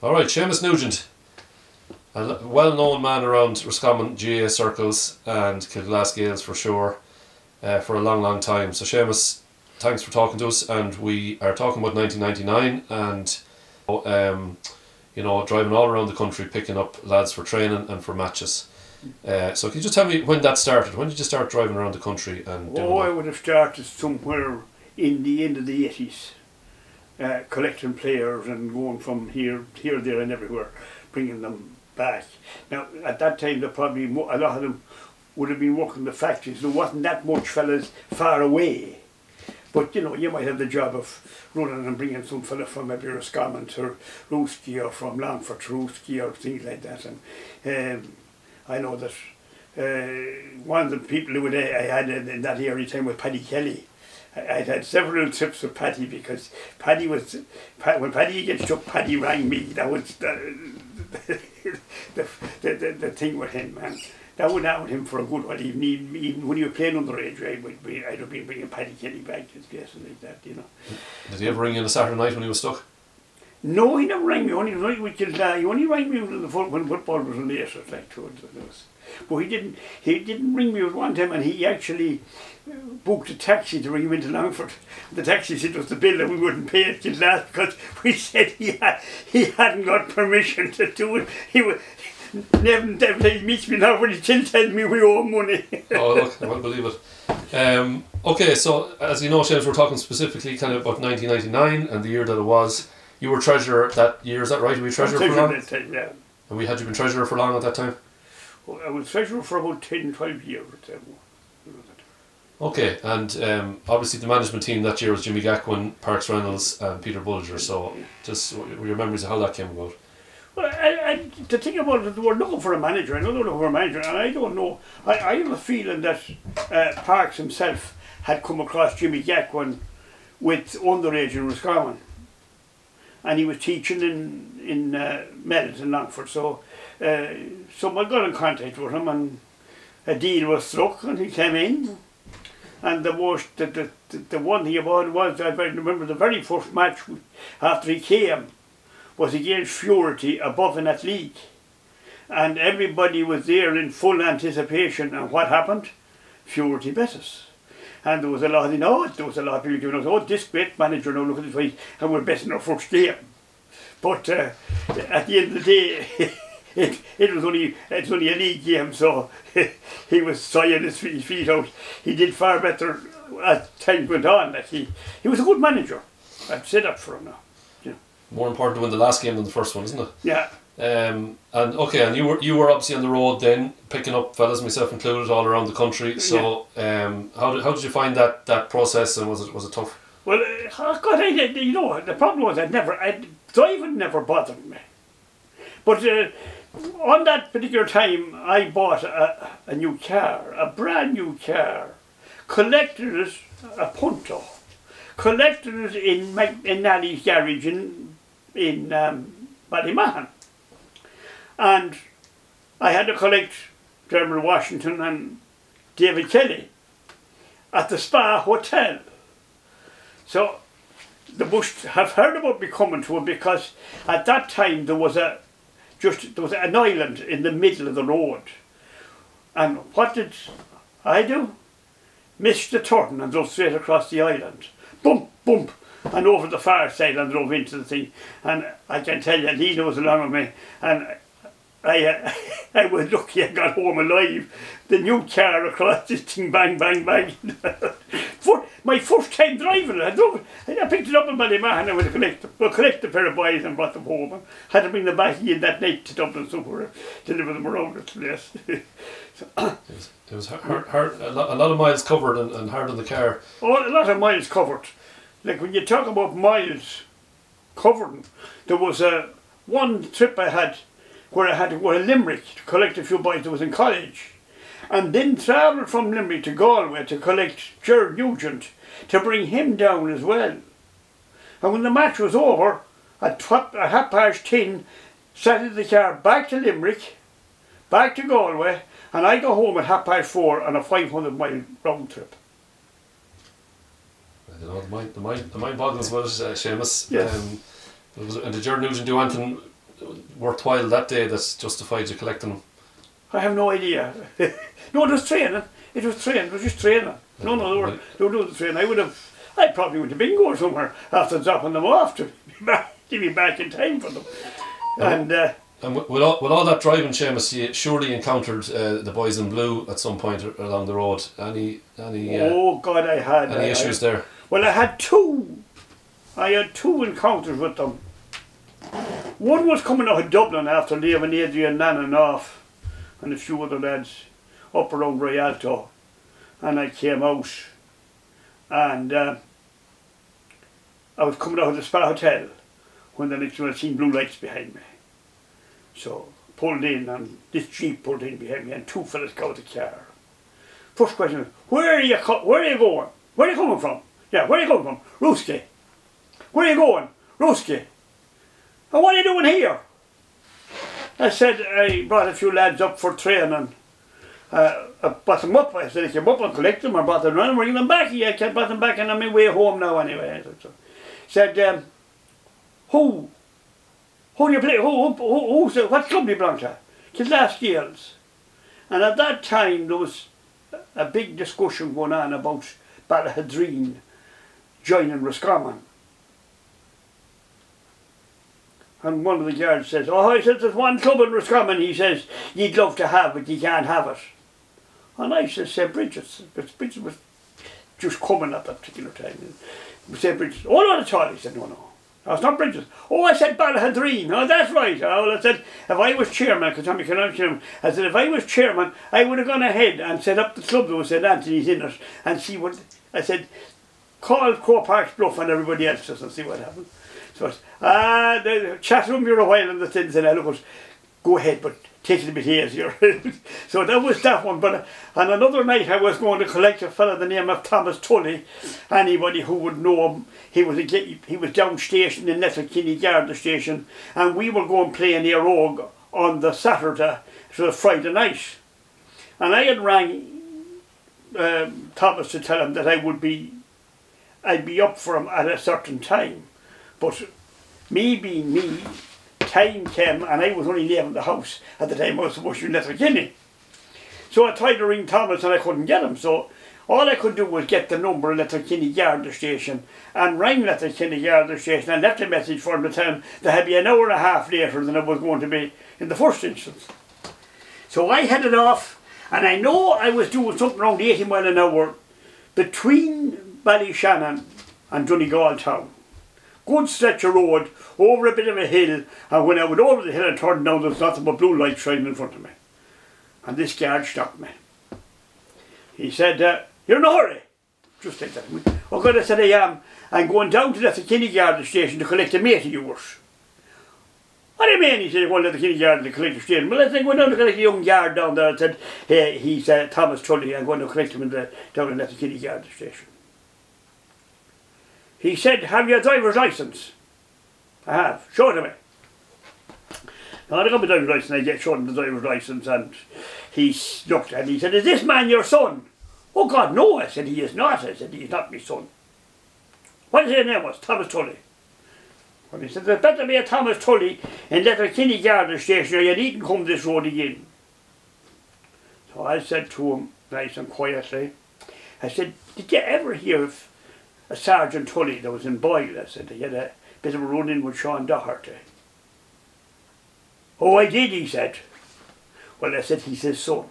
Alright, Seamus Nugent, a well-known man around Roscommon GA circles and Kilglass Gaels for sure, for a long time. So Seamus, thanks for talking to us, and we are talking about 1999 and driving all around the country picking up lads for training and for matches. So can you just tell me when that started? When did you start driving around the country and doing that? I would have started somewhere in the end of the 80s. Collecting players and going from here, there and everywhere, bringing them back. Now, at that time, a lot of them would have been working the factories. There wasn't that much fellas far away. But, you might have the job of running and bringing some fella from maybe Roscommon to Rooski, or from Longford to Rooski, or things like that. And I know that one of the people who I had in that area time was Paddy Kelly. I'd had several trips with Paddy, because when Paddy gets stuck, Paddy rang me. That was the thing with him, man. That went out with him for a good while. Even when you were playing underage, I'd have been bringing Paddy Kelly back to his place and like that, Did he ever ring you on a Saturday night when he was stuck? No, he never rang me. He only rang me when football was on the air, like towards us. But he didn't ring me at one time, and he actually booked a taxi to bring him into Longford. The taxi said it was the bill and we wouldn't pay it till last, because we said he hadn't got permission to do it. He meets me now, but he still tells me we owe money. Oh look, I won't believe it. Okay, so as you know, Seamus, we're talking specifically kind of about 1999 and the year that it was. You were treasurer that year, is that right? Were you treasurer for long? That time, yeah. And had you been treasurer for long at that time? Well, I was treasurer for about 10, 12 years. Okay, and obviously the management team that year was Jimmy Gaquin, Parks Reynolds and Peter Bulger, so just your memories of how that came about. Well, the thing about it, they were looking for a manager. I know they were looking for a manager, and I don't know. I have a feeling that Parks himself had come across Jimmy Gaquin with underage in Roscommon, and he was teaching in Mells in Longford. So I got in contact with him, and a deal was struck, and he came in. And the one thing about it was, I remember the very first match after he came was against Fury above in that league, and everybody was there in full anticipation. And what happened? Fury beat us. And there was a lot of people giving us, oh, this great manager, now look at this way, and we're betting our first game. But at the end of the day, it's only a league game, so he was sighing his feet out. He did far better as time went on. He was a good manager. I'd say that for him now. More important to win the last game than the first one, isn't it? Yeah. And you were obviously on the road then, picking up fellas, myself included, all around the country. So how did you find that process, and was it tough? Well, God, the problem was driving never bothered me. But on that particular time, I bought a new car, a brand new car, collected it, a Punto, collected it in Nally's garage in Ballymahan. And I had to collect Dermot Washington and David Kelly at the Spa Hotel. So the Bush have heard about me coming to it, because at that time there was an island in the middle of the road. And what did I do? Missed the turn and drove straight across the island. Bump, bump, and over the far side and drove into the thing. And I can tell you, and he knows along with me, and I was lucky I got home alive. The new car across this thing, bang, bang, bang. For my first time driving it, I picked it up in Ballymahan and I went to collect a pair of boys and brought them home. And had to bring them back in that night to Dublin somewhere, deliver them around the place. It was hard, a lot of miles covered and hard on the car. Oh, a lot of miles covered. Like when you talk about miles covered, there was one trip I had where I had to go to Limerick to collect a few boys that was in college, and then travelled from Limerick to Galway to collect Gerard Nugent, to bring him down as well. And when the match was over, at 10:30, sat in the car back to Limerick, back to Galway, and I got home at 4:30 on a 500-mile round trip. I don't know, the mind boggles with it, Seamus. Yes. And did Gerard Nugent do anything worthwhile that day that justified you collecting them? I have no idea. No, it was training. It was training. It was just training. No, they were doing the training. I probably went to bingo or somewhere after dropping them off to be back in time for them. And with all that driving, Seamus, you surely encountered the boys in blue at some point along the road. Oh God, I had any issues there? Well, I had two. I had two encounters with them. One was coming out of Dublin after leaving Adrian Nannon off and a few other lads up around Rialto, and I came out and I was coming out of the Spa Hotel when the next one I seen blue lights behind me. So pulled in, and this Jeep pulled in behind me, and two fellas got out of the car. First question: where are you going? Where are you coming from? Yeah, where are you coming from? Ruski. Where are you going? Ruski. And what are you doing here? I said I brought a few lads up for training. I brought them up. I said I came up and collect them. I brought them around and bring them back. Yeah, I brought them back, and I'm on my way home now anyway. Said, who do you play? What club do you belong to? Kilglass Gaels. And at that time there was a big discussion going on about Ballahadreen joining Roscommon. And one of the guards says, oh, he says, there's one club in Roscommon, he says, you'd love to have, but you can't have it. And I said, St. Bridget's. But Bridget was just coming at that particular time. St. Bridget's. Oh, not at all. He said, no. It's not Bridget's. Oh, I said Ballahadreen. Oh, that's right. Oh, well, I said, if I was chairman, because Tommy cannot chairman, I said, if I was chairman, I would have gone ahead and set up the club that was St. Anthony's in it, and see what, I said, call Crow Park's bluff and everybody else just and see what happened. So the chat room here a while and the things, and I look, go ahead, but take it a bit easier. So that was that one. But on another night I was going to collect a fellow the name of Thomas Tully. Anybody who would know him, he was down station in Letterkenny Garda station, and we were going playing Éire Óg on the Saturday, so the Friday night. And I had rang Thomas to tell him that I'd be up for him at a certain time. But me being me, time came and I was only leaving the house at the time I was supposed to be in Letterkenny. So I tried to ring Thomas and I couldn't get him. So all I could do was get the number of Letterkenny Garda station and rang Letterkenny Garda station and left a message for him to tell him that I'd be an hour and a half later than I was going to be in the first instance. So I headed off, and I know I was doing something around 80 miles an hour between Ballyshannon and Donegal town. Good stretch of road, over a bit of a hill, and when I went over the hill and turned down, there was nothing but blue light shining in front of me. And this guard stopped me. He said, you're in a hurry? Just like that. Oh God, I said, I am. I'm going down to the kindergarten station to collect a mate of yours. What do you mean? He said, you're going to the kindergarten to collect a station. Well, I said, go down to collect a young guard down there. I said, hey, he's Thomas Tully, I'm going to collect him down at the kindergarten station. He said, have you a driver's licence? I have. Show it to me. Now, I got my driver's licence, I showed him the driver's licence, and he looked at me, he said, is this man your son? Oh God, no. I said, he is not. I said, he is not my son. What his name was? Thomas Tully. Well, he said, there's better be a Thomas Tully in Letterkenny Garda station or you needn't come this road again. So I said to him, nice and quietly, I said, did you ever hear of a Sergeant Tully that was in Boyle? I said, he had a bit of a run-in with Sean Doherty. Oh, I did, he said. Well, I said, he's his son.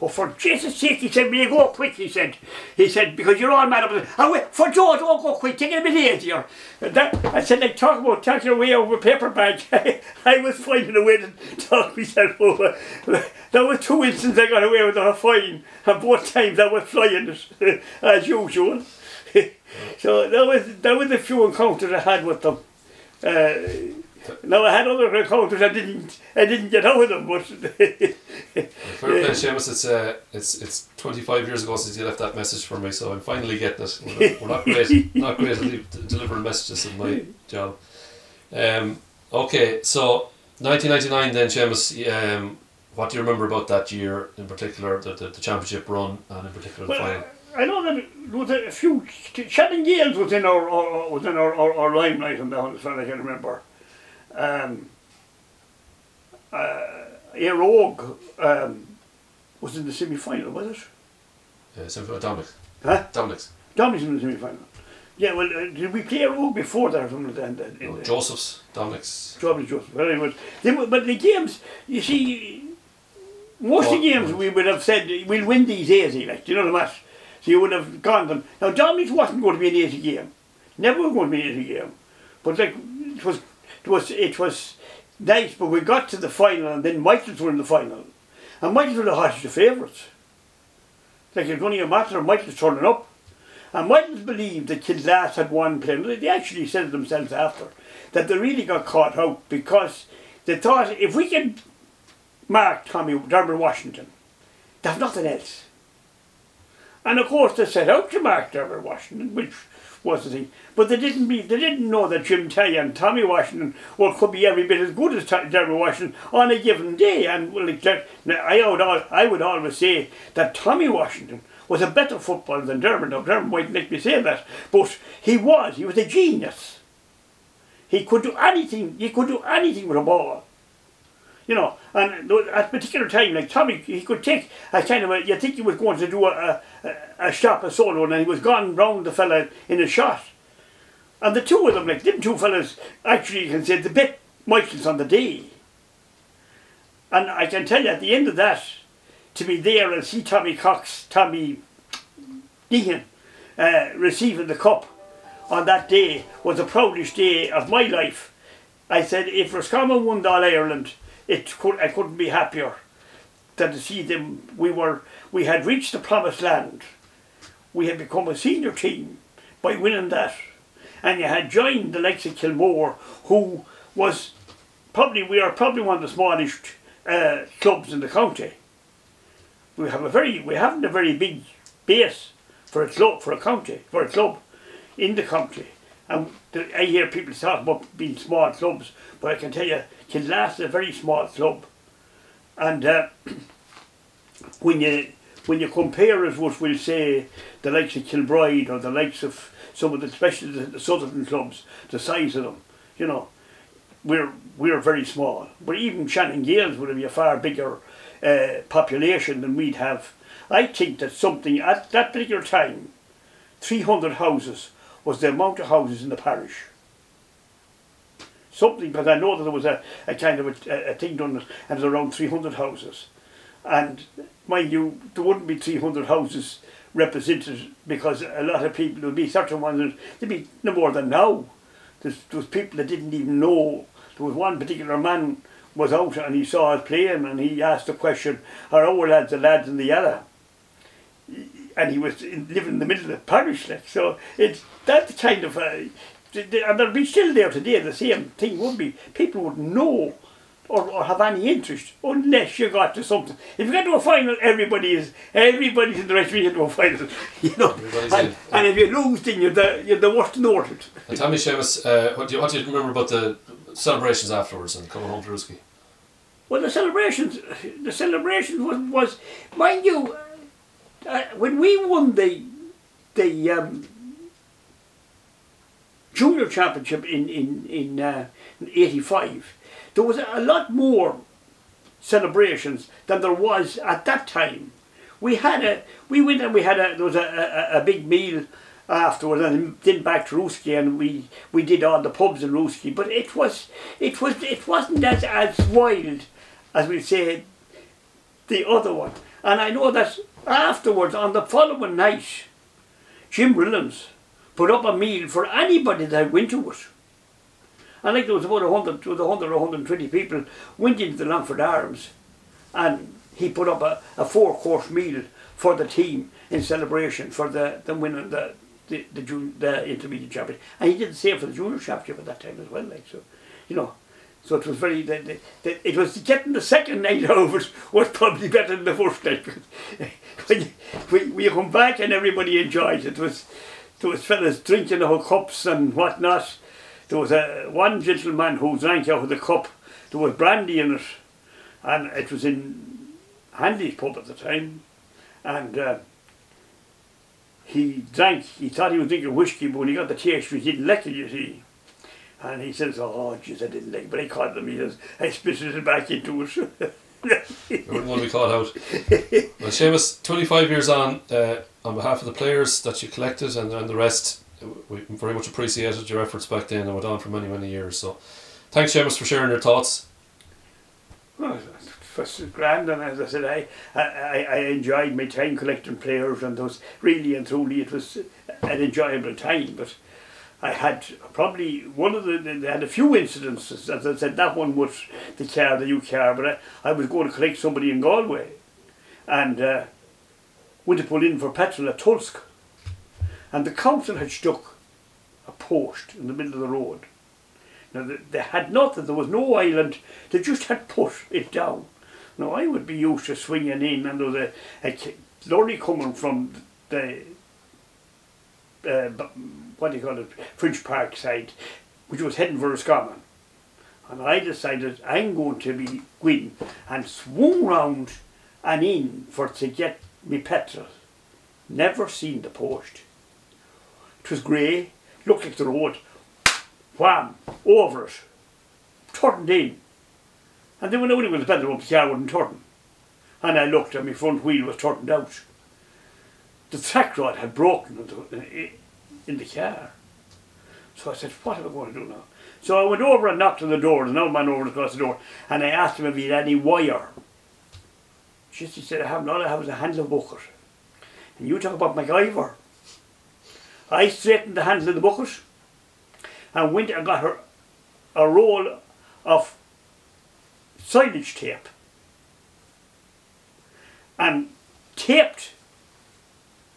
Oh, for Jesus' sake, he said, will you go quick, he said. He said, because you're all mad up. Oh, wait, for Joe, don't go quick, take it a bit easier. I said, like, talk about taking your way over a paper bag. I was finding a way to talk myself over. There were 2 instances I got away with a fine, and both times I was flying as usual. So that was a few encounters I had with them. Now I had other encounters I didn't get out of them, but fair play, Seamus, it's 25 years ago since you left that message for me, so I'm finally getting it. We're not great at delivering messages in my job. Okay, so 1999 then, Seamus, what do you remember about that year in particular, the championship run, and in particular the final? I know that there was a few Shannon Gaels was in our limelight on that one, as far as I can remember. Éire Óg was in the semi-final, was it? Dominic. Huh? Dominic's. Dominic's in the semi-final. Yeah, well, did we play Éire Óg before that or something like that? No, Joseph's. Dominic's. Joseph. Very much. But the games, you see, most of the games we would have said, we'll win these 80, like, you know the match. So you would have gone them. Now, Dominic's wasn't going to be an 80 game. Never was going to be an 80 game. But like, it was nice, but we got to the final and then Michaels were in the final. And Michaels were the hottest of favourites. Like, it was only a matter of Michaels turning up. And Michaels believed that Kilglass had won playing. They actually said it themselves after, that they really got caught out because they thought if we can mark Dermot Washington, there's nothing else. And of course they set out to mark Dermot Washington, which was the thing. But they didn't know that Jim Tay and Tommy Washington could be every bit as good as Dermot Washington on a given day. And well, I would always say that Tommy Washington was a better footballer than Dermot. Now Dermot mightn't let me say that, but he was a genius. He could do anything. He could do anything with a ball, you know. And at a particular time, like Tommy, he could take a kind of you think he was going to do a stop, a solo, and he was gone round the fella in a shot. And the two of them, like them two fellas, actually, you can say, they bet Michaels on the day. And I can tell you, at the end of that, to be there and see Tommy Deehan receiving the cup on that day was the proudest day of my life. I said, if Roscommon won All Ireland, I couldn't be happier than to see them. We had reached the promised land. We had become a senior team by winning that. And you had joined the likes of Kilmore, who was we are probably one of the smallest clubs in the county. We haven't a very big base for a club, for a club in the county. And I hear people talk about being small clubs, but I can tell you, Kilglass is a very small club. And when you compare it with, we'll say, the likes of Kilbride or the likes of some of especially the southern clubs, the size of them, you know, we're very small. But even Shannon Gaels would be a far bigger population than we'd have. I think that something at that particular time, 300 houses was the amount of houses in the parish. Something, because I know that there was a kind of a thing done, and it was around 300 houses. And mind you, there wouldn't be 300 houses represented because a lot of people, there would be certain ones, there'd be no more than now. There was people that didn't even know. There was one particular man was out and he saw us playing and he asked the question, are our lads the lads in the yellow? And he was living in the middle of the parish, like. So it's that kind of and they'll be still there today. The same thing would be, people wouldn't know or have any interest unless you got to something. If you got to a final, everybody's in the rest of to a final, you know. And if you lose, then you're the worst noted. And tell me, Seamus, what do you remember about the celebrations afterwards and coming home to Ruski? Well, the celebrations was mind you, when we won the junior championship in 85, there was a lot more celebrations than there was at that time. We went and there was a big meal afterwards, and then back to Ruski, and we did all the pubs in Ruski. But it wasn't as wild as we say the other one. And I know that afterwards, on the following night, Jim Rillams put up a meal for anybody that went to it. And like there was about 100 or 120 people went into the Longford Arms, and he put up a 4-course meal for the team in celebration for them winning the intermediate championship. And he did the same for the junior championship at that time as well, like, so, you know. So it was very, it was getting the second night over was probably better than the first night. when you come back and everybody enjoyed it. There was fellas drinking out of cups and whatnot. There was one gentleman who drank out of the cup. There was brandy in it, and it was in Hanley's pub at the time. And he drank. He thought he was drinking whiskey, but when he got the taste, he didn't like it, you see. And he says, oh, jeez, I didn't like it. But I called him, he says, I spitted it back into it. You wouldn't want to be caught out. Well, Seamus, 25 years on behalf of the players that you collected and the rest, we very much appreciated your efforts back then and went on for many, many years. So thanks, Seamus, for sharing your thoughts. Well, it was grand, and as I said, I enjoyed my time collecting players, and those really and truly it was an enjoyable time. But I had probably they had a few incidences. As I said, that one was the new car, but I was going to collect somebody in Galway, and went to pull in for petrol at Tulsk, and the council had stuck a post in the middle of the road. Now they had nothing, there was no island, they just had put it down. Now I would be used to swinging in, and there was a lorry coming from the what do you call it, Fringe Park side, which was heading for Roscommon. And I decided I'm going to be going and swung round and in to get me petrol. Never seen the post. It was grey, looked like the road, wham, over it, turned in. And then when I went to petrol up, the car wouldn't turn. And I looked and my front wheel was turned out. The track rod had broken in the car. So I said, what am I going to do now? So I went over and knocked on the door. There's no man over across the door. And I asked him if he had any wire. He said, I haven't. All I have is a handle of bucket. And you talk about MacGyver. I straightened the handle of the bucket and went and got her a roll of silage tape and taped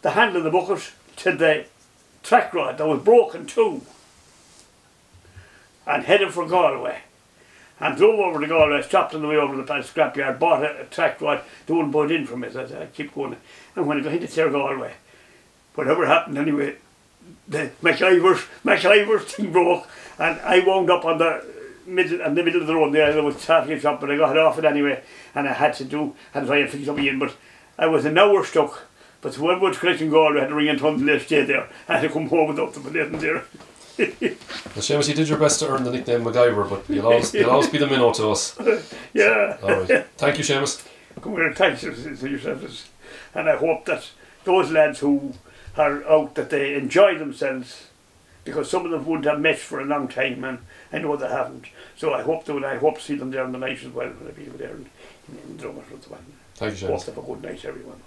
the handle of the bucket to the track rod that was broken too, and headed for Galway, and drove over to Galway, stopped on the way over to the scrapyard, bought a track rod, they wouldn't put it in for me, so I keep going. And when I got into Galway, whatever happened anyway, the MacGyver's thing broke, and I wound up on the middle of the road there was a traffic shop, but I got it off it anyway, and I had to try and fix something in, but I was an hour stuck. But whoever was collecting Galway had to ring and tell them to stay there. I had to come home without them, but they didn't there. Well, Seamus, you did your best to earn the nickname MacGyver, but you'll always be the minnow to us. Yeah. All right. Thank you, Seamus. Come here, thanks to yourselves. And I hope that those lads who are out, that they enjoy themselves, because some of them wouldn't have met for a long time, and I know they haven't. So I hope to see them there on the night as well, when I be there in Drummond. Thank you, Seamus. Hope to have a good night, everyone.